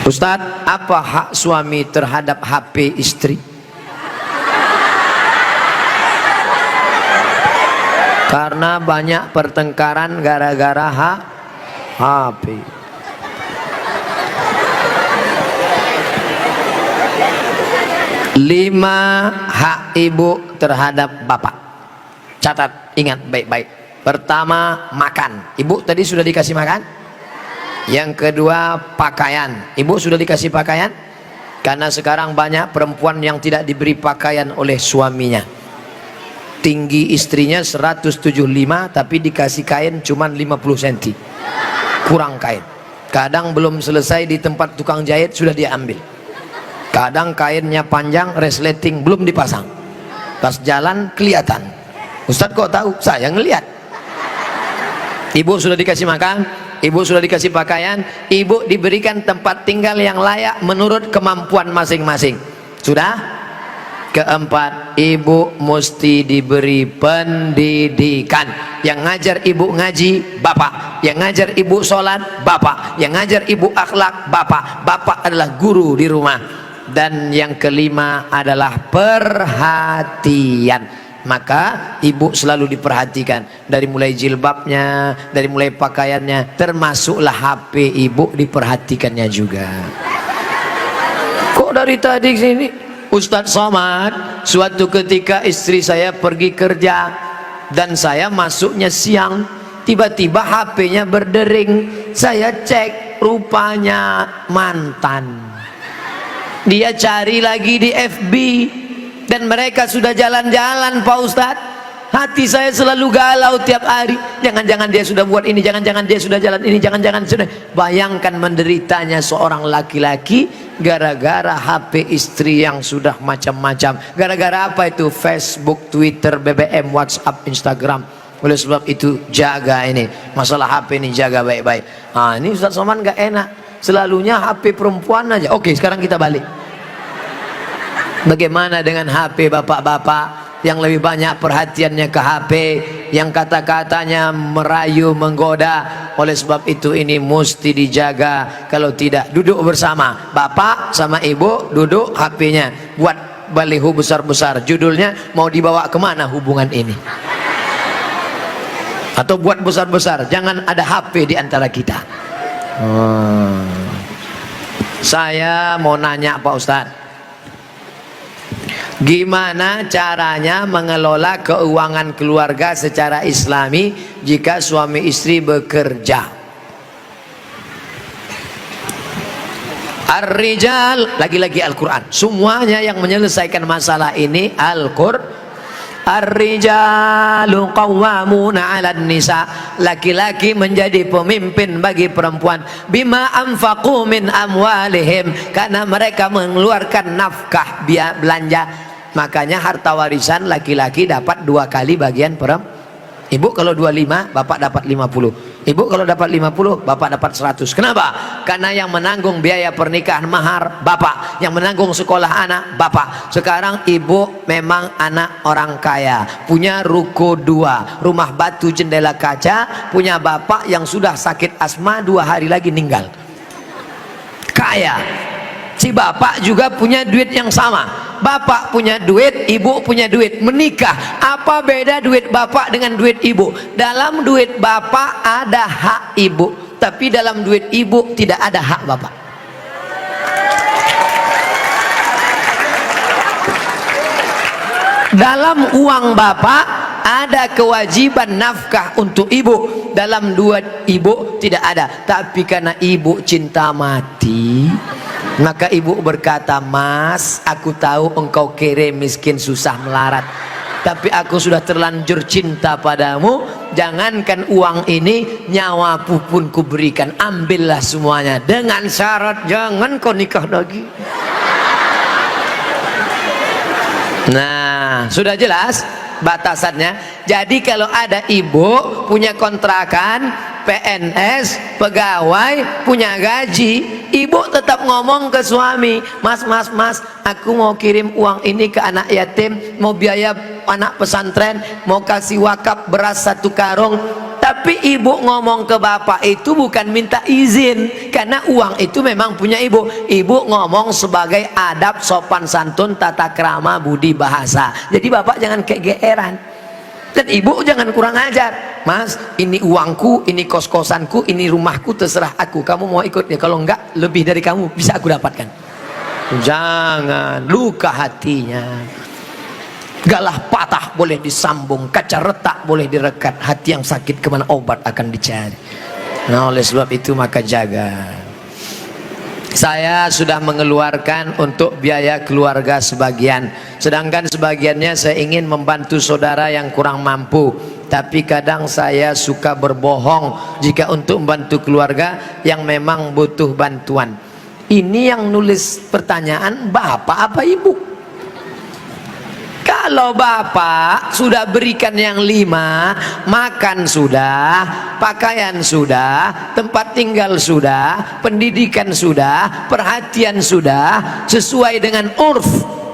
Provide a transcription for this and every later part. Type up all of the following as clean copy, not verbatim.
Ustadz, apa hak suami terhadap HP istri? Karena banyak pertengkaran gara-gara HP. Lima hak ibu terhadap bapak. Catat, ingat baik-baik. Pertama, makan. Ibu tadi sudah dikasih makan? Yang kedua, pakaian. Ibu sudah dikasih pakaian? Karena sekarang banyak perempuan yang tidak diberi pakaian oleh suaminya. Tinggi istrinya 175, tapi dikasih kain cuma 50 cm. Kurang kain. Kadang belum selesai di tempat tukang jahit sudah diambil. Kadang kainnya panjang, resleting belum dipasang. Pas jalan kelihatan. Ustadz kok tahu? Saya ngelihat. Ibu sudah dikasih makan, ibu sudah dikasih pakaian, ibu diberikan tempat tinggal yang layak menurut kemampuan masing-masing. Sudah? Keempat, ibu mesti diberi pendidikan. Yang ngajar ibu ngaji, bapak. Yang ngajar ibu sholat, bapak. Yang ngajar ibu akhlak, bapak. Bapak adalah guru di rumah. Dan yang kelima adalah perhatian. Maka ibu selalu diperhatikan, dari mulai jilbabnya, dari mulai pakaiannya, termasuklah HP ibu diperhatikannya juga. Kok dari tadi sini Ustadz Somad, suatu ketika istri saya pergi kerja dan saya masuknya siang, tiba-tiba HP-nya berdering. Saya cek, rupanya mantan. Dia cari lagi di FB dan mereka sudah jalan-jalan, Pak Ustadz. Hati saya selalu galau tiap hari. Jangan-jangan dia sudah buat ini, jangan-jangan dia sudah jalan ini, jangan-jangan sudah. Bayangkan menderitanya seorang laki-laki gara-gara HP istri yang sudah macam-macam. Gara-gara apa itu? Facebook, Twitter, BBM, WhatsApp, Instagram. Oleh sebab itu jaga ini masalah HP ini, jaga baik-baik. Nah, ini Ustadz Somad gak enak, selalunya HP perempuan aja. Oke, sekarang kita balik. Bagaimana dengan HP bapak-bapak yang lebih banyak perhatiannya ke HP, yang kata-katanya merayu, menggoda? Oleh sebab itu ini mesti dijaga. Kalau tidak, duduk bersama, bapak sama ibu duduk, HP-nya buat baliho besar-besar, judulnya mau dibawa kemana hubungan ini, atau buat besar-besar, jangan ada HP di antara kita. Saya mau nanya Pak Ustadz, gimana caranya mengelola keuangan keluarga secara islami jika suami istri bekerja? Ar-rijal, lagi-lagi Al-Quran. Semuanya yang menyelesaikan masalah ini Al-Quran. Ar-rijalu qawwamuna 'alan nisa. Laki-laki menjadi pemimpin bagi perempuan. Bima anfaqu min amwalihim, karena mereka mengeluarkan nafkah biaya belanja. Makanya harta warisan laki-laki dapat 2 kali bagian perempuan. Ibu kalau 25, bapak dapat 50. Ibu kalau dapat 50, bapak dapat 100. Kenapa? Karena yang menanggung biaya pernikahan mahar bapak, yang menanggung sekolah anak bapak. Sekarang ibu memang anak orang kaya, punya ruko 2, rumah batu jendela kaca, punya bapak yang sudah sakit asma 2 hari lagi meninggal. Kaya. Si bapak juga punya duit yang sama. Bapak punya duit, ibu punya duit, menikah. Apa beda duit bapak dengan duit ibu? Dalam duit bapak ada hak ibu, tapi dalam duit ibu tidak ada hak bapak. Dalam uang bapak ada kewajiban nafkah untuk ibu, dalam duit ibu tidak ada. Tapi karena ibu cinta mati, maka ibu berkata, "Mas, aku tahu engkau kere, miskin, susah melarat, tapi aku sudah terlanjur cinta padamu. Jangankan uang ini, nyawaku pun kuberikan. Ambillah semuanya, dengan syarat jangan kau nikah lagi." Nah, sudah jelas batasannya. Jadi kalau ada ibu punya kontrakan, PNS, pegawai, punya gaji, ibu tetap ngomong ke suami, "Mas, aku mau kirim uang ini ke anak yatim, mau biaya anak pesantren, mau kasih wakaf beras 1 karung, Tapi ibu ngomong ke bapak itu bukan minta izin, karena uang itu memang punya ibu. Ibu ngomong sebagai adab, sopan santun, tata krama, budi bahasa. Jadi bapak jangan kegeeran, dan ibu jangan kurang ajar. Mas, ini uangku, ini kos-kosanku, ini rumahku, terserah aku, kamu mau ikut ya, kalau enggak lebih dari kamu bisa aku dapatkan. Jangan luka hatinya. Galah patah boleh disambung, kaca retak boleh direkat, hati yang sakit kemana obat akan dicari. Nah, oleh sebab itu maka jaga. Saya sudah mengeluarkan untuk biaya keluarga sebagian, sedangkan sebagiannya saya ingin membantu saudara yang kurang mampu. Tapi kadang saya suka berbohong jika untuk membantu keluarga yang memang butuh bantuan. Ini yang nulis pertanyaan bapak apa ibu? Kalau bapak sudah berikan yang 5, makan sudah, pakaian sudah, tempat tinggal sudah, pendidikan sudah, perhatian sudah, sesuai dengan urf,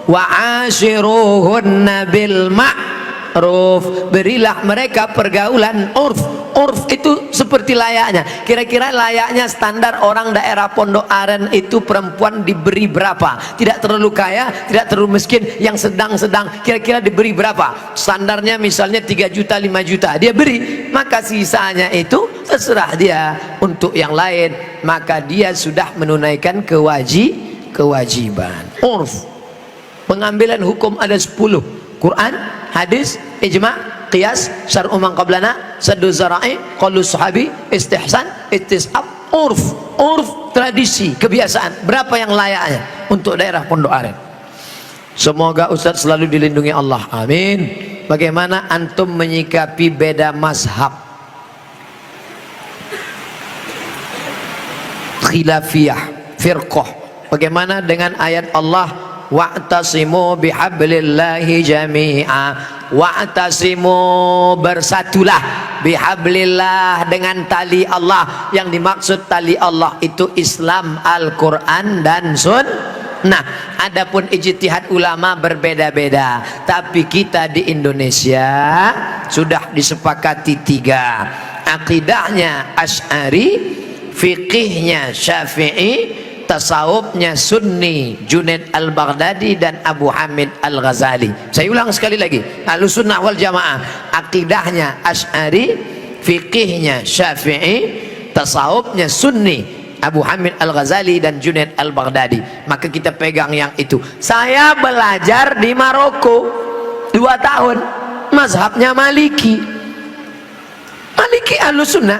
wa ashiruhunna bil ma'ruf, berilah mereka pergaulan urf. Urf itu seperti layaknya, kira-kira layaknya standar orang daerah Pondok Aren itu perempuan diberi berapa, tidak terlalu kaya, tidak terlalu miskin, yang sedang-sedang, kira-kira diberi berapa standarnya, misalnya 3 juta 5 juta dia beri, maka sisanya itu terserah dia untuk yang lain, maka dia sudah menunaikan kewajiban. Urf, pengambilan hukum ada 10, Quran, hadis, ijma', qiyas, syar'u man qablana, saddu zara'i, qaulu sahabi, istihsan, istisab, urf. Urf, tradisi, kebiasaan. Berapa yang layaknya untuk daerah Pondok Aren? Semoga Ustaz selalu dilindungi Allah, amin. Bagaimana antum menyikapi beda mazhab, khilafiyah, firqah? Bagaimana dengan ayat Allah, wa'tasimu bihablillahi jami'a, wa'tasimu, bersatulah, bihablillah, dengan tali Allah. Yang dimaksud tali Allah itu Islam, Al-Quran dan Sunnah. Adapun ijtihad ulama berbeda-beda, tapi kita di Indonesia sudah disepakati 3. Akidahnya Asy'ari, fikihnya Syafi'i, tasawufnya Sunni, Junaid al-Baghdadi dan Abu Hamid al-Ghazali. Saya ulang sekali lagi, Ahlussunnah wal Jamaah akidahnya Asy'ari, fikihnya Syafi'i, tasawufnya Sunni, Abu Hamid al-Ghazali dan Junaid al-Baghdadi. Maka kita pegang yang itu. Saya belajar di Maroko 2 tahun, mazhabnya Maliki. Maliki Ahlussunnah,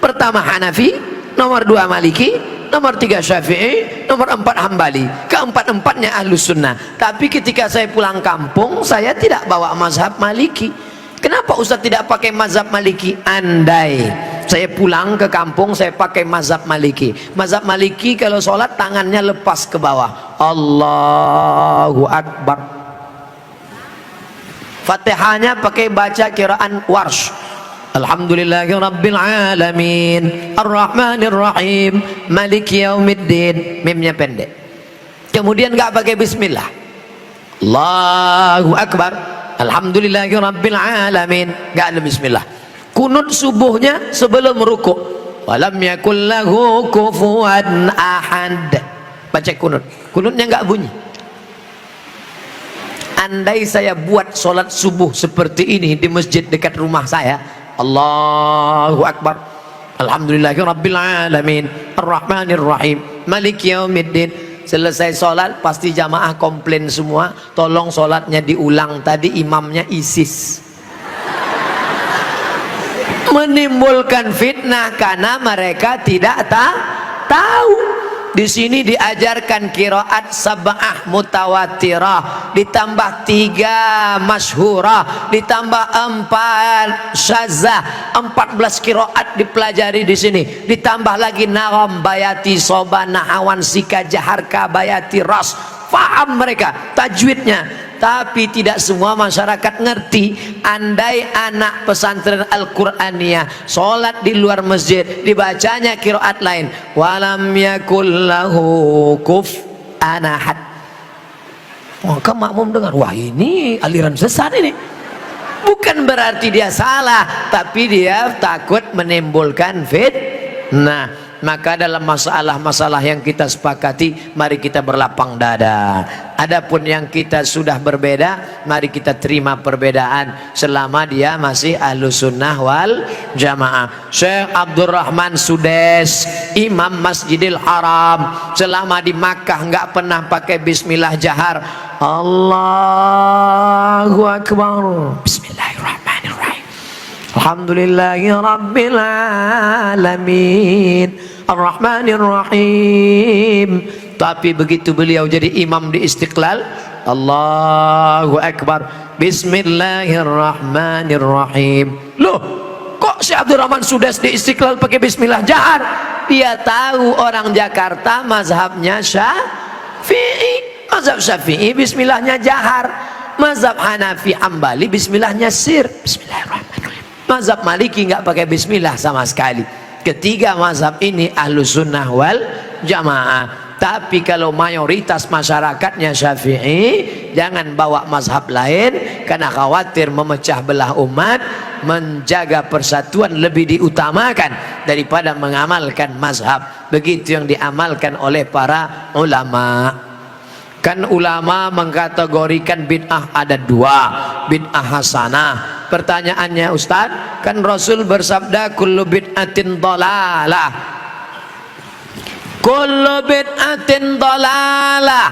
pertama Hanafi, nomor 2 Maliki, nomor 3 Syafi'i, nomor 4 Hambali. Keempat-empatnya Ahlussunnah. Tapi ketika saya pulang kampung, saya tidak bawa mazhab Maliki. Kenapa Ustaz tidak pakai mazhab Maliki? Andai saya pulang ke kampung, saya pakai mazhab Maliki. Mazhab Maliki kalau sholat tangannya lepas ke bawah, Allahu Akbar. Fatihahnya pakai baca kiraan Warsh, Alhamdulillahi Rabbil Alamin, Ar-Rahmanir Rahim, Maliki Yaumiddin. Mimnya pendek. Kemudian nggak pakai bismillah, Allahu Akbar, Alhamdulillahi Rabbil Alamin, nggak ada bismillah. Kunut subuhnya sebelum rukuk, walam yakul lahu kufuwan ahad, baca kunut. Kunutnya nggak bunyi. Andai saya buat sholat subuh seperti ini di masjid dekat rumah saya, Allahu Akbar, Alhamdulillahi Rabbil Alamin, Ar-Rahmanir Rahim, Maliki Yaumiddin. Selesai sholat pasti jamaah komplain semua, tolong sholatnya diulang, tadi imamnya ISIS. Menimbulkan fitnah karena mereka tidak tahu. Di sini diajarkan qiraat sab'ah mutawatirah, ditambah 3 masyhurah, ditambah 4 syadzah, 14 qiraat dipelajari di sini. Ditambah lagi nagham, bayati, soba, nahawan, sika, jaharka, bayati, ras. Faham mereka tajwidnya. Tapi tidak semua masyarakat ngerti. Andai anak pesantren Al-Qur'aniyah sholat di luar masjid, dibacanya qiraat lain, walam yakul lahu kufuwan ahad, maka makmum dengar, wah ini aliran sesat ini. Bukan berarti dia salah, tapi dia takut menimbulkan fitnah. Maka dalam masalah-masalah yang kita sepakati, mari kita berlapang dada. Adapun yang kita sudah berbeda, mari kita terima perbedaan selama dia masih Ahlus Sunnah wal Jamaah. Syekh Abdurrahman Sudes, Imam Masjidil Haram, selama di Makkah nggak pernah pakai bismillah jahar. Allahu Akbar. Bismillahirrahmanirrahim. Alhamdulillahi Rabbil Alamin Ar-Rahmanir-Rahim. Tapi begitu beliau jadi imam di Istiqlal, Allahu Akbar, Bismillahirrahmanirrahim. Loh, kok si Abdurrahman Sudes di Istiqlal pakai bismillah jahar? Dia tahu orang Jakarta mazhabnya Syafi'i. Mazhab Syafi'i bismillahnya jahar. Mazhab Hanafi Hambali bismillahnya sir. Bismillahirrahmanirrahim. Mazhab Maliki nggak pakai bismillah sama sekali. Ketiga mazhab ini Ahlus Sunnah wal Jamaah. Tapi kalau mayoritas masyarakatnya Syafi'i, jangan bawa mazhab lain, karena khawatir memecah belah umat. Menjaga persatuan lebih diutamakan daripada mengamalkan mazhab. Begitu yang diamalkan oleh para ulama. Kan ulama mengkategorikan bid'ah ada dua, bid'ah hasanah. Pertanyaannya Ustaz, kan Rasul bersabda kullu bid'atin dhalalah, kullu bid'atin dhalalah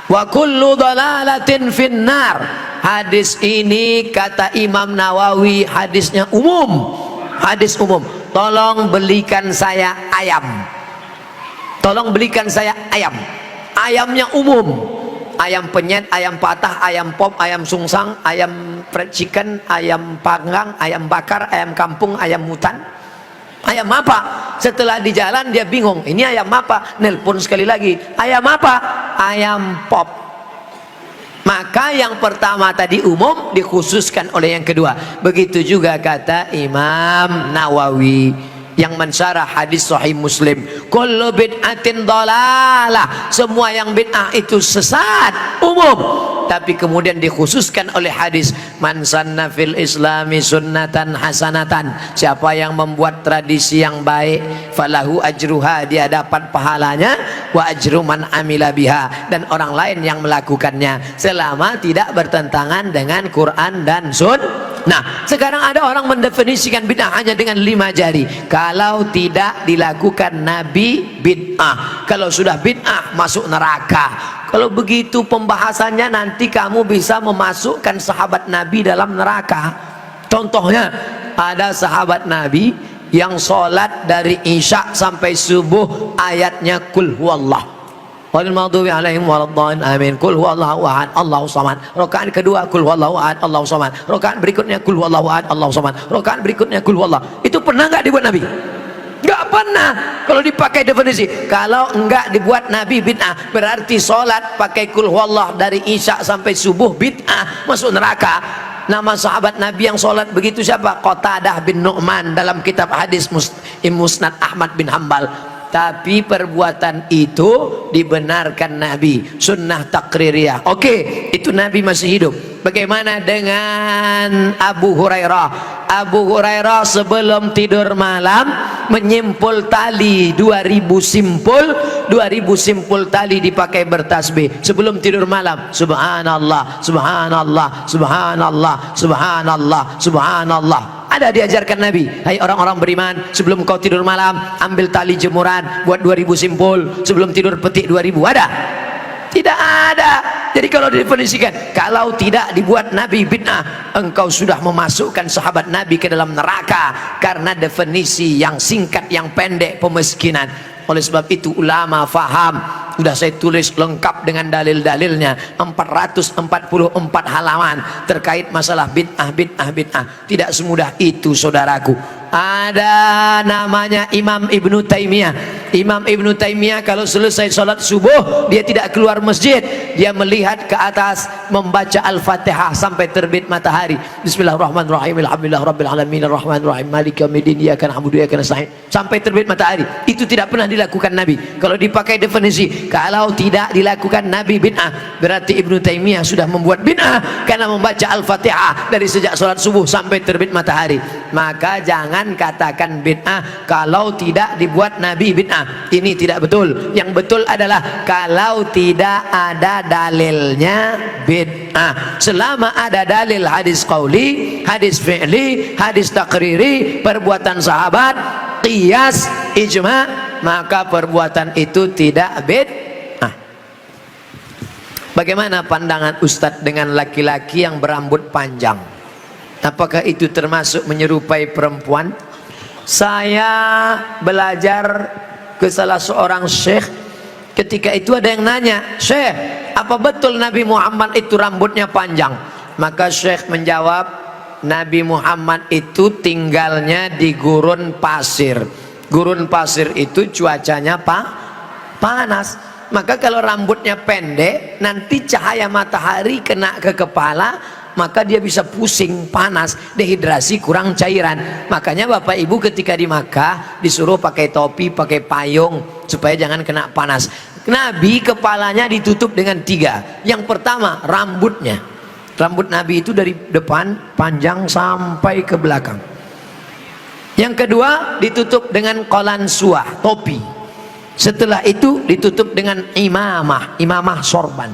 wa kullu dhalalatin finnar. Hadis ini kata Imam Nawawi hadisnya umum, hadis umum. Tolong belikan saya ayam, tolong belikan saya ayam. Ayamnya umum, ayam penyet, ayam patah, ayam pop, ayam sungsang, ayam fried chicken, ayam panggang, ayam bakar, ayam kampung, ayam hutan. Ayam apa? Setelah di jalan dia bingung, ini ayam apa? Nelpon sekali lagi, ayam apa? Ayam pop. Maka yang pertama tadi umum, dikhususkan oleh yang kedua. Begitu juga kata Imam Nawawi yang mensyarah hadis Sahih Muslim, kullu bid'atin dhalalah, semua yang bid'ah itu sesat, umum. Tapi kemudian dikhususkan oleh hadis, man sanna fil islami sunnatan hasanatan, siapa yang membuat tradisi yang baik, falahu ajruha, dia dapat pahalanya, wa ajru man amila biha, dan orang lain yang melakukannya selama tidak bertentangan dengan Quran dan Sunnah. Nah, sekarang ada orang mendefinisikan bid'ah hanya dengan 5 jari. Kalau tidak dilakukan Nabi, bid'ah. Kalau sudah bid'ah, masuk neraka. Kalau begitu pembahasannya, nanti kamu bisa memasukkan sahabat Nabi dalam neraka. Contohnya, ada sahabat Nabi yang sholat dari Isya sampai subuh ayatnya kul huwallah. Walil maghdubi alaihim waladdallin, amin. Kul huwallahu ahad, Allahu samad. Rakaat kedua kul huwallahu ahad, Allahu samad. Rakaat berikutnya kul huwallahu ahad, Allahu samad. Rakaat berikutnya kul huwallah. Itu pernah nggak dibuat Nabi? Nggak pernah. Kalau dipakai definisi, kalau enggak dibuat Nabi bid'ah, berarti sholat pakai kul huwallah dari Isya sampai subuh bid'ah, masuk neraka. Nama sahabat Nabi yang sholat begitu siapa? Qatadah bin Nu'man dalam kitab hadis Musnad Ahmad bin Hambal. Tapi perbuatan itu dibenarkan Nabi, sunnah takririyah. Oke, itu Nabi masih hidup. Bagaimana dengan Abu Hurairah? Abu Hurairah sebelum tidur malam menyimpul tali 2000 simpul tali dipakai bertasbih sebelum tidur malam. Subhanallah, subhanallah, subhanallah, subhanallah, subhanallah. Ada diajarkan Nabi, hai orang-orang beriman, sebelum kau tidur malam ambil tali jemuran, buat 2000 simpul, sebelum tidur petik 2000. Ada? Tidak ada. Jadi kalau didefinisikan, kalau tidak dibuat Nabi bid'ah, engkau sudah memasukkan sahabat Nabi ke dalam neraka, karena definisi yang singkat, yang pendek, pemiskinan. Oleh sebab itu ulama faham, sudah saya tulis lengkap dengan dalil-dalilnya, 444 halaman terkait masalah bid'ah. Tidak semudah itu saudaraku. Ada namanya Imam Ibnu Taimiyah. Imam Ibnu Taimiyah kalau selesai sholat subuh dia tidak keluar masjid, dia melihat ke atas membaca Al-Fatihah sampai terbit matahari. Bismillahirrahmanirrahim, alhamdulillahirabbil alamin, arrahmanirrahim, maliki yaumiddin, iyyaka na'budu wa iyyaka nasta'in, sampai terbit matahari. Itu tidak pernah dilakukan Nabi. Kalau dipakai definisi, kalau tidak dilakukan Nabi bid'ah, berarti Ibnu Taimiyah sudah membuat bid'ah karena membaca Al-Fatihah dari sejak sholat subuh sampai terbit matahari. Maka jangan katakan bid'ah kalau tidak dibuat Nabi bid'ah. Ini tidak betul. Yang betul adalah kalau tidak ada dalilnya bid'ah. Selama ada dalil hadis qauli, hadis fi'li, hadis takriri, perbuatan sahabat, qiyas, ijma, maka perbuatan itu tidak bid'ah. Bagaimana pandangan Ustadz dengan laki-laki yang berambut panjang? Apakah itu termasuk menyerupai perempuan? Saya belajar ke salah seorang syekh, ketika itu ada yang nanya, "Syekh, apa betul Nabi Muhammad itu rambutnya panjang?" Maka syekh menjawab, Nabi Muhammad itu tinggalnya di gurun pasir. Gurun pasir itu cuacanya panas. Maka kalau rambutnya pendek, nanti cahaya matahari kena ke kepala, maka dia bisa pusing, panas, dehidrasi, kurang cairan. Makanya Bapak Ibu ketika di Makkah disuruh pakai topi, pakai payung supaya jangan kena panas. Nabi kepalanya ditutup dengan 3. Yang pertama rambutnya. Rambut Nabi itu dari depan panjang sampai ke belakang. Yang kedua ditutup dengan qalansuah, topi. Setelah itu ditutup dengan imamah sorban.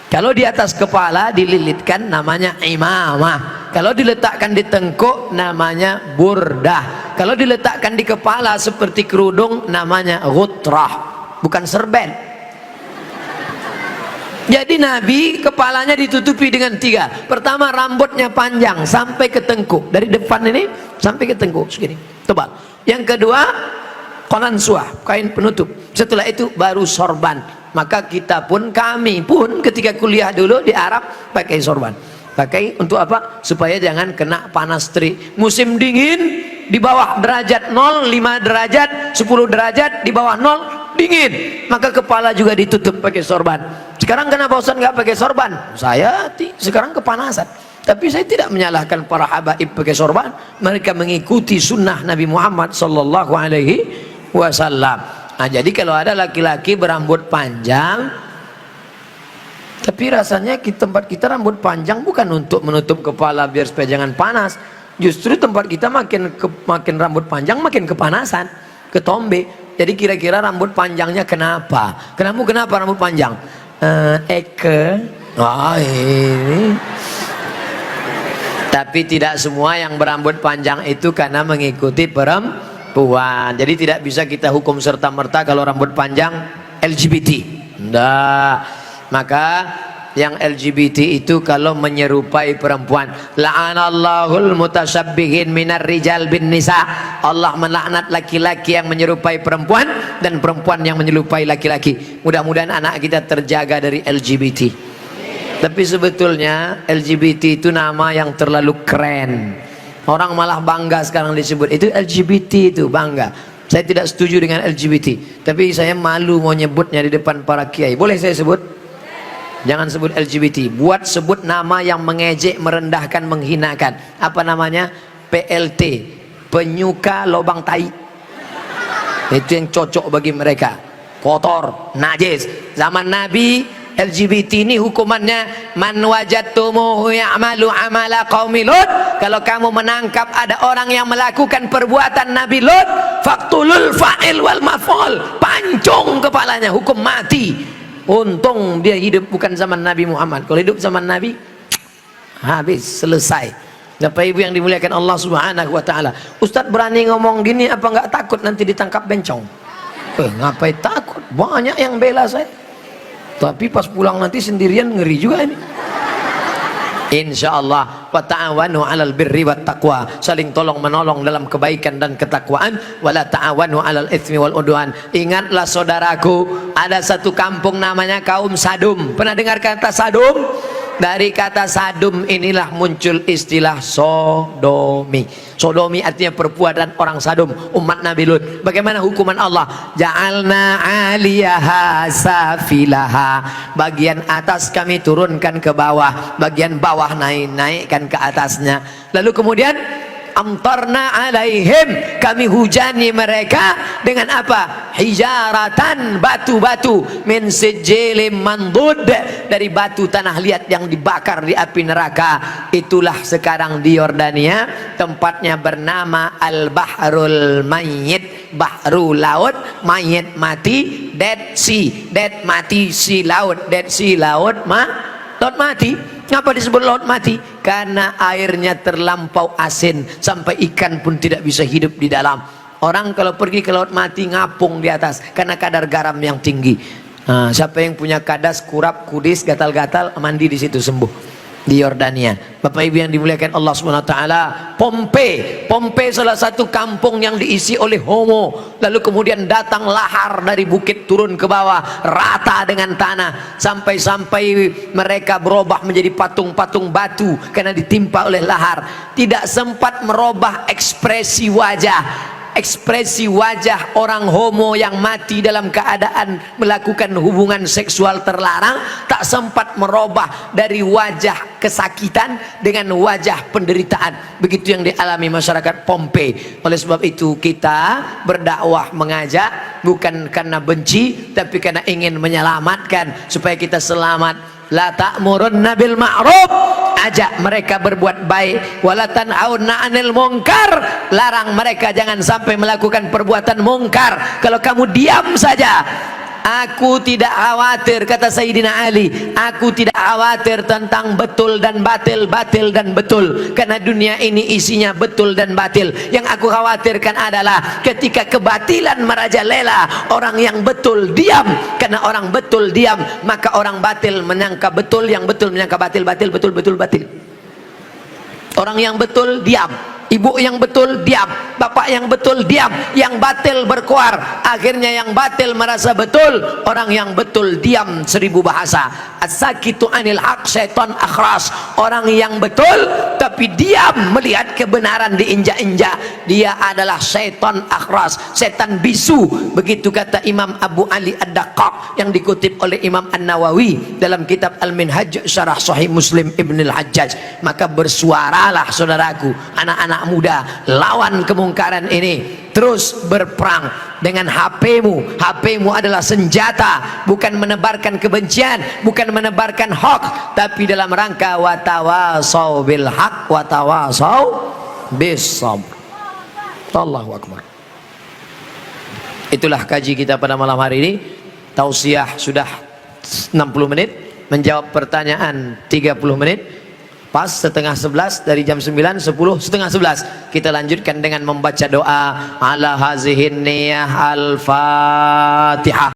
Kalau di atas kepala dililitkan namanya imamah. Kalau diletakkan di tengkuk namanya burdah. Kalau diletakkan di kepala seperti kerudung namanya ghutrah, bukan serben. Jadi Nabi kepalanya ditutupi dengan 3. Pertama rambutnya panjang sampai ke tengkuk, dari depan ini sampai ke tengkuk segini, tebal. Yang kedua qalansuah, kain penutup. Setelah itu baru sorban. Maka kita pun, kami pun ketika kuliah dulu di Arab pakai sorban. Pakai untuk apa? Supaya jangan kena panas terik. Musim dingin di bawah derajat 0, 5 derajat, 10 derajat, di bawah 0 dingin. Maka kepala juga ditutup pakai sorban. Sekarang kenapa Ustaz nggak pakai sorban? Saya sekarang kepanasan. Tapi saya tidak menyalahkan para habaib pakai sorban. Mereka mengikuti sunnah Nabi Muhammad sallallahu alaihi wasallam. Nah, jadi kalau ada laki-laki berambut panjang, tapi rasanya di tempat kita rambut panjang bukan untuk menutup kepala biar supaya jangan panas. Justru tempat kita makin rambut panjang makin kepanasan, ketombe. Jadi kira-kira rambut panjangnya kenapa? Kenapa rambut panjang? Ini. Tapi tidak semua yang berambut panjang itu karena mengikuti perempuan. Jadi tidak bisa kita hukum serta-merta kalau rambut panjang LGBT. Nggak. Maka yang LGBT itu kalau menyerupai perempuan, la'anallahul mutasyabbihin minar rijal bin nisa. Allah melaknat laki-laki yang menyerupai perempuan dan perempuan yang menyerupai laki-laki. Mudah-mudahan anak kita terjaga dari LGBT. Tapi sebetulnya LGBT itu nama yang terlalu keren. Orang malah bangga sekarang disebut itu LGBT, itu bangga. Saya tidak setuju dengan LGBT, tapi saya malu mau nyebutnya di depan para kiai. Boleh saya sebut? Jangan sebut LGBT. Buat sebut nama yang mengejek, merendahkan, menghinakan. Apa namanya? PLT, penyuka lobang tai. Itu yang cocok bagi mereka. Kotor, najis. Zaman Nabi LGBT ini hukumannya man wajadtumuhu ya'malu amala qaumi Lut. Kalau kamu menangkap ada orang yang melakukan perbuatan Nabi Lut, faqtulul fa'il wal maf'ul, pancung kepalanya, hukum mati. Untung dia hidup bukan zaman Nabi Muhammad. Kalau hidup zaman Nabi habis, selesai. Bapak Ibu yang dimuliakan Allah Subhanahu wa taala, Ustadz berani ngomong gini apa enggak takut nanti ditangkap bencong? Ngapain takut? Banyak yang bela saya. Tapi pas pulang nanti sendirian ngeri juga ini. Insyaallah, wa ta'awanu 'alal birri wat taqwa, saling tolong menolong dalam kebaikan dan ketakwaan, wala ta'awanu 'alal itsmi wal udwan. Ingatlah saudaraku, ada satu kampung namanya kaum Sadum. Pernah dengar kata Sadum? Dari kata sadum inilah muncul istilah sodomi. Sodomi artinya perbuatan orang sadum, umat Nabi Lut. Bagaimana hukuman Allah? Ja'alna 'aliyaha safilaha. Bagian atas kami turunkan ke bawah, bagian bawah naikkan ke atasnya. Lalu kemudian amtarna alaihim, kami hujani mereka dengan apa? Hijaratan, batu-batu, min sijilin mandud, dari batu tanah liat yang dibakar di api neraka. Itulah sekarang di Yordania, tempatnya bernama Al-Bahrul Mayyit, bahru laut, mayit mati, Dead Sea, dead mati, sea laut, Dead Sea laut laut mati. Kenapa disebut laut mati? Karena airnya terlampau asin sampai ikan pun tidak bisa hidup di dalam. Orang kalau pergi ke laut mati ngapung di atas karena kadar garam yang tinggi. Nah, siapa yang punya kadas, kurap, kudis, gatal-gatal, mandi di situ sembuh. Di Yordania. Bapak Ibu yang dimuliakan Allah SWT, Pompei salah satu kampung yang diisi oleh homo. Lalu kemudian datang lahar dari bukit turun ke bawah, rata dengan tanah, sampai-sampai mereka berubah menjadi patung-patung batu karena ditimpa oleh lahar. Tidak sempat merubah ekspresi wajah. Ekspresi wajah orang homo yang mati dalam keadaan melakukan hubungan seksual terlarang tak sempat merubah dari wajah kesakitan dengan wajah penderitaan. Begitu yang dialami masyarakat Pompei. Oleh sebab itu kita berdakwah mengajak bukan karena benci, tapi karena ingin menyelamatkan supaya kita selamat. La ta'murunna bil ma'ruf, ajak mereka berbuat baik. Wala tanhauna 'anil munkar, larang mereka jangan sampai melakukan perbuatan mungkar. Kalau kamu diam saja, aku tidak khawatir, kata Sayyidina Ali, aku tidak khawatir tentang betul dan batil, batil dan betul, karena dunia ini isinya betul dan batil. Yang aku khawatirkan adalah ketika kebatilan merajalela, orang yang betul diam. Karena orang betul diam, maka orang batil menyangka betul, yang betul menyangka batil, batil betul, betul batil. Orang yang betul diam, ibu yang betul diam, bapak yang betul diam, yang batil berkuar. Akhirnya yang batil merasa betul, orang yang betul diam 1000 bahasa. As-sakitu anil haq syaitan akhras. Orang yang betul tapi diam melihat kebenaran diinjak-injak, dia adalah syaitan akhras, setan bisu. Begitu kata Imam Abu Ali Ad-Daqqaq yang dikutip oleh Imam An-Nawawi dalam kitab Al-Minhaj Syarah Sahih Muslim Ibn Al-Hajjaj. Maka bersuaralah saudaraku, anak-anak muda, lawan kemungkaran ini. Terus berperang dengan HP-mu. HP-mu adalah senjata, bukan menebarkan kebencian, bukan menebarkan hoax, tapi dalam rangka watawasau bil haq watawasau bis sabr. Allahu akbar. Itulah kaji kita pada malam hari ini. Tausiah sudah 60 menit, menjawab pertanyaan 30 menit. Pas setengah 11, dari jam 9, 10, setengah 11 kita lanjutkan dengan membaca doa ala hazihin niyah al-fatihah.